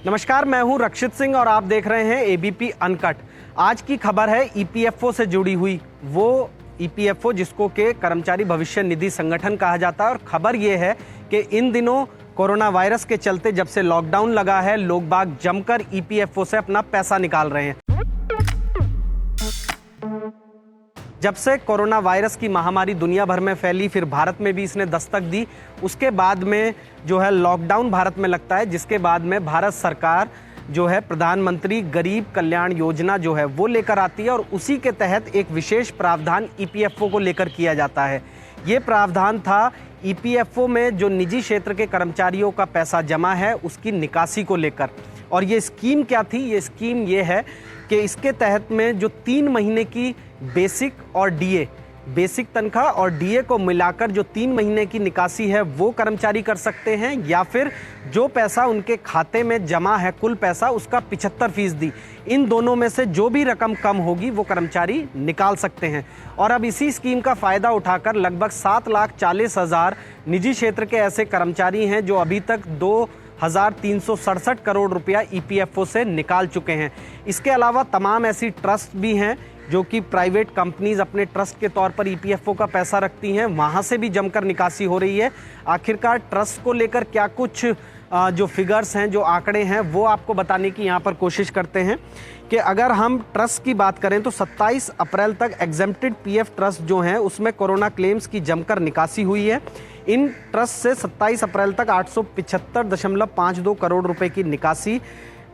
नमस्कार, मैं हूं रक्षित सिंह और आप देख रहे हैं एबीपी अनकट। आज की खबर है ईपीएफओ से जुड़ी हुई। वो ईपीएफओ जिसको के कर्मचारी भविष्य निधि संगठन कहा जाता है। और खबर ये है कि इन दिनों कोरोना वायरस के चलते जब से लॉकडाउन लगा है, लोग बाग जमकर ईपीएफओ से अपना पैसा निकाल रहे हैं। जब से कोरोना वायरस की महामारी दुनिया भर में फैली, फिर भारत में भी इसने दस्तक दी, उसके बाद में जो है लॉकडाउन भारत में लगता है, जिसके बाद में भारत सरकार जो है प्रधानमंत्री गरीब कल्याण योजना जो है वो लेकर आती है और उसी के तहत एक विशेष प्रावधान ईपीएफओ को लेकर किया जाता है। ये प्रावधान था ईपीएफओ में जो निजी क्षेत्र के कर्मचारियों का पैसा जमा है उसकी निकासी को लेकर। और ये स्कीम क्या थी? ये स्कीम ये है कि इसके तहत में जो 3 महीने की बेसिक और डीए, बेसिक तनख्वाह और डीए को मिलाकर जो 3 महीने की निकासी है वो कर्मचारी कर सकते हैं, या फिर जो पैसा उनके खाते में जमा है कुल पैसा उसका 75%, इन दोनों में से जो भी रकम कम होगी वो कर्मचारी निकाल सकते हैं। और अब इसी स्कीम का फ़ायदा उठाकर लगभग 7,40,000 निजी क्षेत्र के ऐसे कर्मचारी हैं जो अभी तक 2,367 करोड़ रुपया ईपीएफओ से निकाल चुके हैं। इसके अलावा तमाम ऐसी ट्रस्ट भी हैं जो कि प्राइवेट कंपनीज अपने ट्रस्ट के तौर पर ईपीएफओ का पैसा रखती हैं, वहाँ से भी जमकर निकासी हो रही है। आखिरकार ट्रस्ट को लेकर क्या कुछ जो फिगर्स हैं, जो आंकड़े हैं, वो आपको बताने की यहाँ पर कोशिश करते हैं कि अगर हम ट्रस्ट की बात करें तो 27 अप्रैल तक एग्जेम्प्टेड पीएफ ट्रस्ट जो हैं उसमें कोरोना क्लेम्स की जमकर निकासी हुई है। इन ट्रस्ट से 27 अप्रैल तक 875.52 करोड़ रुपए की निकासी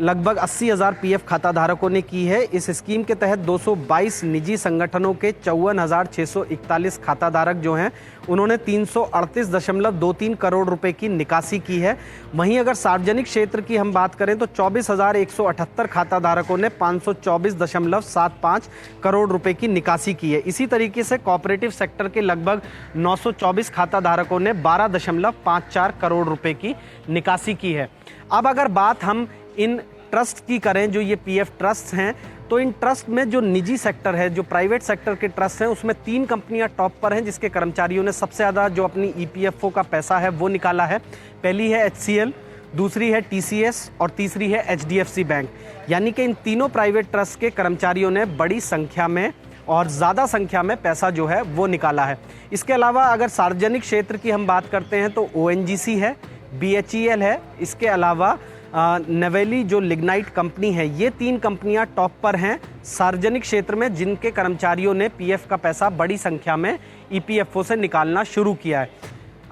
लगभग 80,000 पीएफ खाता धारकों ने की है। इस स्कीम के तहत 222 निजी संगठनों के 54,641 खाता धारक जो हैं उन्होंने 338.23 करोड़ रुपए की निकासी की है। वहीं अगर सार्वजनिक क्षेत्र की हम बात करें तो 24,178 खाता धारकों ने 524.75 करोड़ रुपए की निकासी की है। इसी तरीके से कोऑपरेटिव सेक्टर के लगभग 924 खाता धारकों ने 12.54 करोड़ रुपए की निकासी की है। अब अगर बात हम इन ट्रस्ट की करें, जो ये पीएफ ट्रस्ट हैं, तो इन ट्रस्ट में जो निजी सेक्टर है, जो प्राइवेट सेक्टर के ट्रस्ट हैं, उसमें 3 कंपनियां टॉप पर हैं जिसके कर्मचारियों ने सबसे ज़्यादा जो अपनी ईपीएफओ का पैसा है वो निकाला है। पहली है एचसीएल, दूसरी है टीसीएस और तीसरी है एचडीएफसी बैंक। यानी कि इन तीनों प्राइवेट ट्रस्ट के कर्मचारियों ने बड़ी संख्या में और ज़्यादा संख्या में पैसा जो है वो निकाला है। इसके अलावा अगर सार्वजनिक क्षेत्र की हम बात करते हैं तो ओएनजीसी है, बीएचईएल है, इसके अलावा नवेली जो लिग्नाइट कंपनी है, ये 3 कंपनियां टॉप पर हैं सार्वजनिक क्षेत्र में जिनके कर्मचारियों ने पीएफ का पैसा बड़ी संख्या में ईपीएफओ से निकालना शुरू किया है।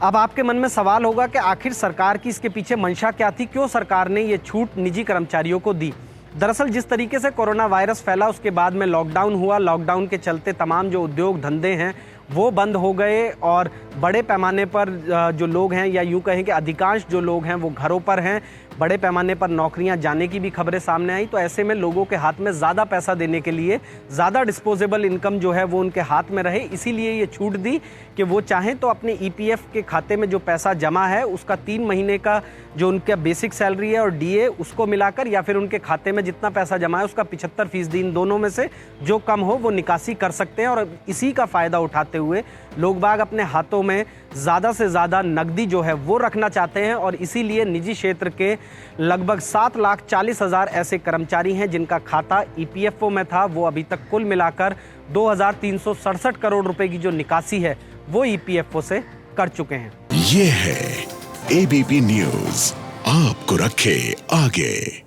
अब आपके मन में सवाल होगा कि आखिर सरकार की इसके पीछे मंशा क्या थी, क्यों सरकार ने ये छूट निजी कर्मचारियों को दी? दरअसल जिस तरीके से कोरोना वायरस फैला उसके बाद में लॉकडाउन हुआ। लॉकडाउन के चलते तमाम जो उद्योग धंधे हैं वो बंद हो गए और बड़े पैमाने पर जो लोग हैं, या यूँ कहें कि अधिकांश जो लोग हैं वो घरों पर हैं। बड़े पैमाने पर नौकरियां जाने की भी खबरें सामने आई। तो ऐसे में लोगों के हाथ में ज़्यादा पैसा देने के लिए, ज़्यादा डिस्पोजेबल इनकम जो है वो उनके हाथ में रहे, इसीलिए ये छूट दी कि वो चाहें तो अपने ईपीएफ के खाते में जो पैसा जमा है उसका 3 महीने का जो उनका बेसिक सैलरी है और डीए उसको मिलाकर, या फिर उनके खाते में जितना पैसा जमा है उसका 75%, इन दोनों में से जो कम हो वो निकासी कर सकते हैं। और इसी का फ़ायदा उठाते हुए लोग बाग अपने हाथों में ज़्यादा से ज़्यादा नकदी जो है वो रखना चाहते हैं। और इसीलिए निजी क्षेत्र के लगभग 7,40,000 ऐसे कर्मचारी हैं जिनका खाता ईपीएफओ में था। वो अभी तक कुल मिलाकर 2,367 करोड़ रुपए की जो निकासी है वो ईपीएफओ से कर चुके हैं। ये है एबीपी न्यूज़, आपको रखे आगे।